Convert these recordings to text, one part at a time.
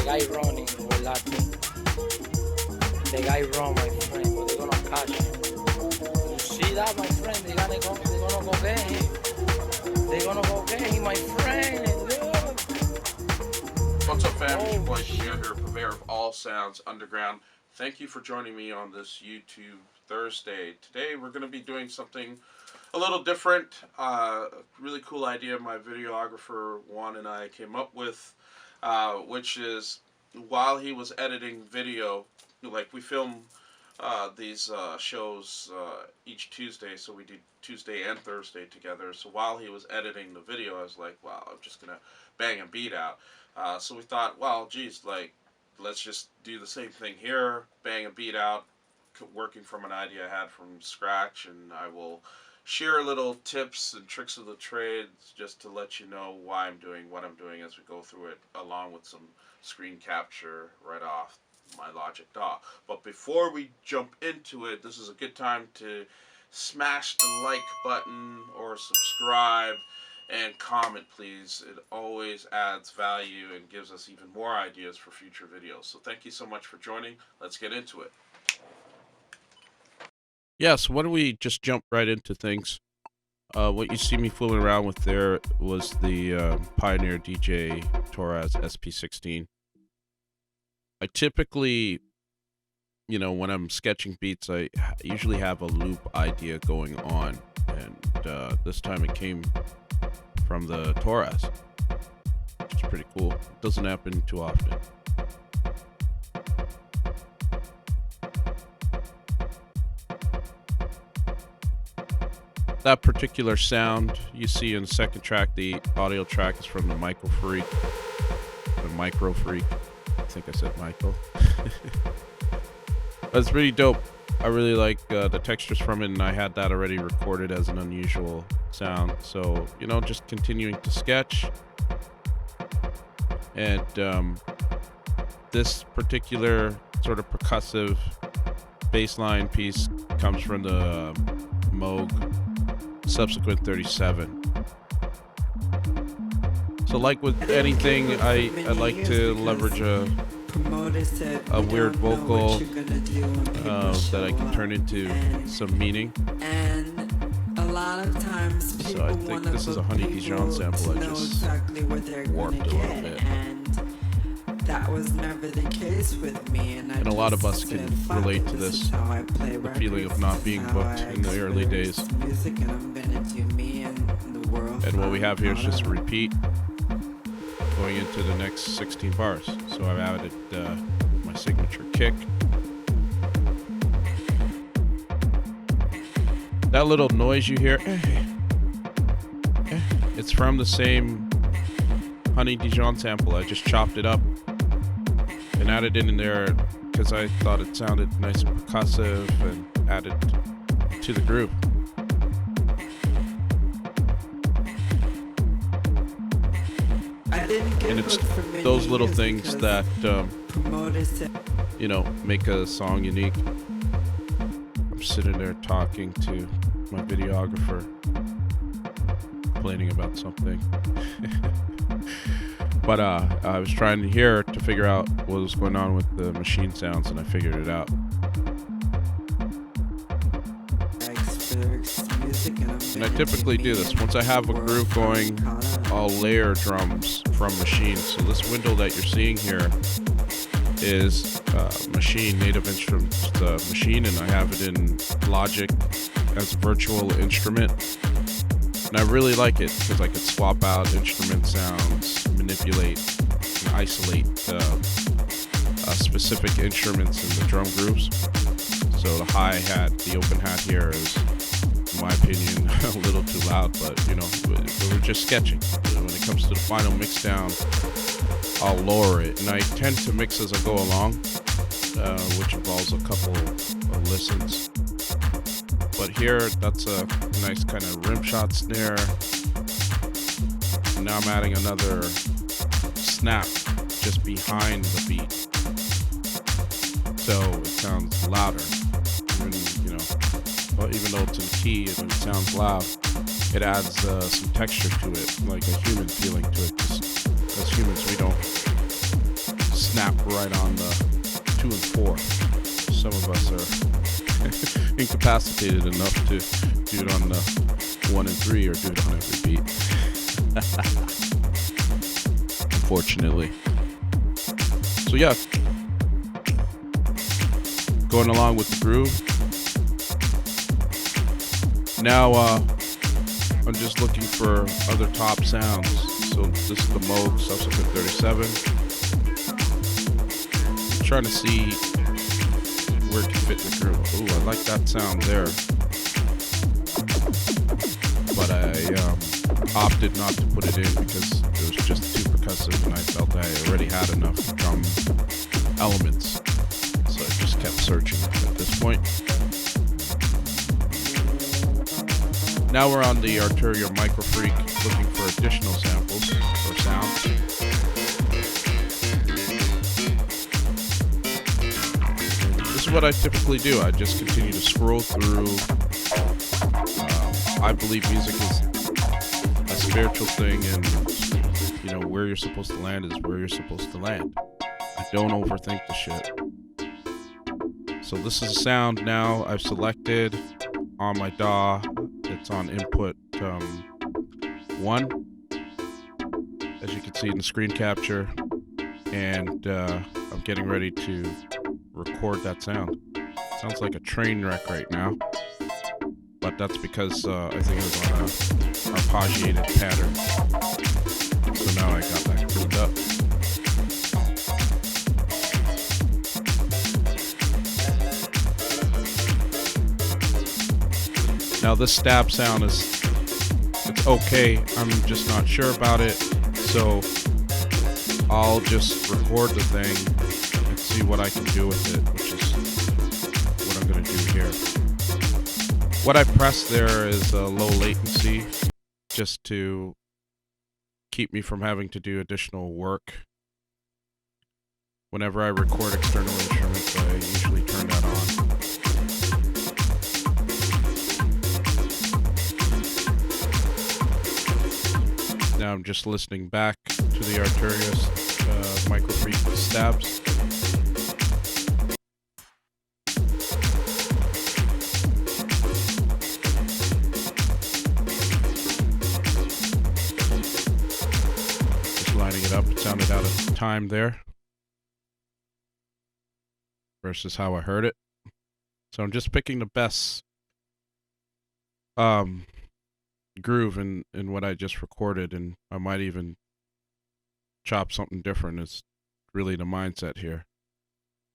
guy running with Latin. The guy run, my friend, but they're gonna catch him. You see that, my friend? They're gonna go get him. They're gonna go get him, my friend. Look. What's up, fam? It's your boy Demuir here, purveyor of all sounds underground. Thank you for joining me on this YouTube Thursday. Today we're going to be doing something a little different. Really cool idea my videographer Juan and I came up with, which is while he was editing video, like we film these shows each Tuesday, so we do Tuesday and Thursday together. So while he was editing the video, I was like, wow, I'm just going to bang a beat out. So we thought, well, geez, like, let's just do the same thing here, bang a beat out, working from an idea I had from scratch, and I will share little tips and tricks of the trade just to let you know why I'm doing what I'm doing as we go through it, along with some screen capture right off my Logic DAW. But before we jump into it, this is a good time to smash the like button or subscribe and comment, please. It always adds value and gives us even more ideas for future videos. So thank you so much for joining. Let's get into it. Yes, why don't we just jump right into things? What you see me fooling around with there was the Pioneer DJ Torres SP16. I typically, when I'm sketching beats, I usually have a loop idea going on. And this time it came from the Torres, which is pretty cool. It doesn't happen too often. That particular sound you see in the second track, the audio track, is from the Micro Freak. I think I said Michael. That's pretty dope. I really like the textures from it, and I had that already recorded as an unusual sound. So, just continuing to sketch. And this particular sort of percussive bass line piece comes from the Moog Subsequent 37. So like with anything, I like to leverage a weird vocal that I can turn into some meaning. And a lot of times so I think this is a Honey Dijon sample. I just warped a little bit. And that was never the case with me. And a lot of us can relate to this, the feeling of not being booked in the early days. And what we have here is just a repeat going into the next 16 bars. So I've added my signature kick. That little noise you hear, it's from the same Honey Dijon sample. I just chopped it up and added it in there because I thought it sounded nice and percussive and added to the groove. And it's those little things that, make a song unique. I'm sitting there talking to my videographer, complaining about something. But I was trying to figure out what was going on with the machine sounds, and I figured it out. And I typically do this. Once I have a groove going, I'll layer drums from Machine. So this window that you're seeing here is Machine, Native Instruments Machine, and I have it in Logic as a virtual instrument. And I really like it because I could swap out instrument sounds, manipulate and isolate specific instruments in the drum grooves. So the hi-hat, the open hat here is, in my opinion, a little too loud, but we're just sketching. When it comes to the final mix down, I'll lower it, and I tend to mix as I go along, which involves a couple of listens. But here, that's a nice kind of rim shot snare. And now I'm adding another snap just behind the beat, so it sounds louder. Even though it's in key and it sounds loud, it adds some texture to it, like a human feeling to it. 'Cause as humans, we don't snap right on the 2 and 4. Some of us are incapacitated enough to do it on the 1 and 3 or do it on every beat. Unfortunately. So yeah, going along with the groove. Now I'm just looking for other top sounds. So this is the Moog Subsequent 37. I'm trying to see where it can fit in the groove. Ooh, I like that sound there. But I opted not to put it in because it was just too percussive and I felt I already had enough drum elements. So I just kept searching at this point. Now we're on the Arturia Micro Freak looking for additional samples or sounds. This is what I typically do. I just continue to scroll through. I believe music is a spiritual thing, and you know, where you're supposed to land is where you're supposed to land. I don't overthink the shit. So this is a sound now I've selected on my DAW. It's on input 1, as you can see in the screen capture, and I'm getting ready to record that sound. Sounds like a train wreck right now, but that's because I think it was on a arpeggiated pattern. So now I got that cleaned up. Now this stab sound it's okay, I'm just not sure about it, so I'll just record the thing and see what I can do with it, which is what I'm going to do here. What I pressed there is a low latency, just to keep me from having to do additional work. Whenever I record external instruments, I usually turn that on. Now I'm just listening back to the Arturia Micro Freak stabs. Just lining it up. It sounded out of time there versus how I heard it. So I'm just picking the best groove in what I just recorded, and I might even chop something different. It's really the mindset here,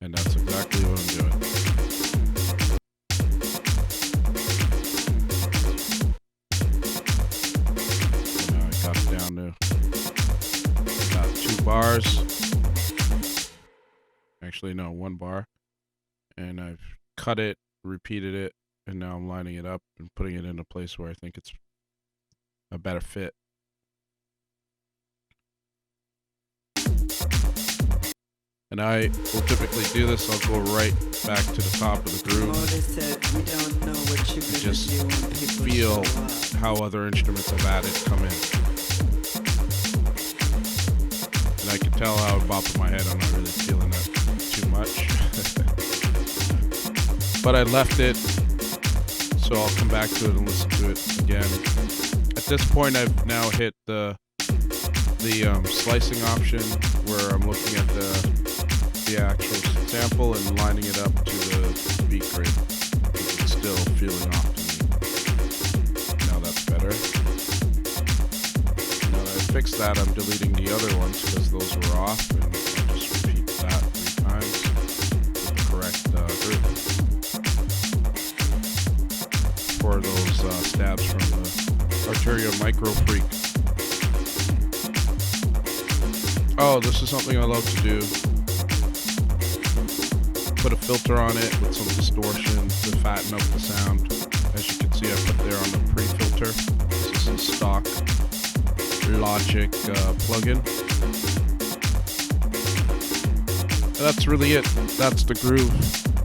and that's exactly what I'm doing. Now I got it down to about 2 bars. Actually, no, 1 bar, and I've cut it, repeated it, and now I'm lining it up and putting it in a place where I think it's a better fit. And I will typically do this. I'll go right back to the top of the groove. We don't know what you're gonna Just do when people feel show up. how other instruments I've added come in. And I can tell how I'm bopping my head. I'm not really feeling that too much. But I left it, so I'll come back to it and listen to it again. At this point, I've now hit the slicing option, where I'm looking at the actual sample and lining it up to the beat grid. It's still feeling off to me. Now that's better. Now that I fixed that, I'm deleting the other ones because those were off, and I'll just repeat that 3 times with the correct group. For those stabs from the Arturia Micro Freak. Oh, this is something I love to do. Put a filter on it with some distortion to fatten up the sound. As you can see, I put there on the pre-filter. This is a stock Logic plugin. That's really it. That's the groove.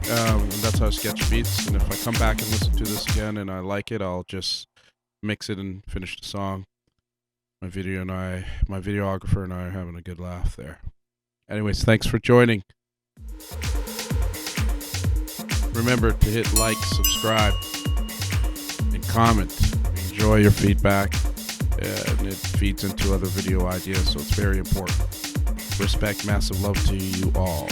And that's how I sketch beats. And if I come back and listen to this again and I like it, I'll just mix it and finish the song. My videographer and I are having a good laugh there. Anyways, thanks for joining. Remember to hit like, subscribe, and comment. We enjoy your feedback, and it feeds into other video ideas, so it's very important. Respect, massive love to you all.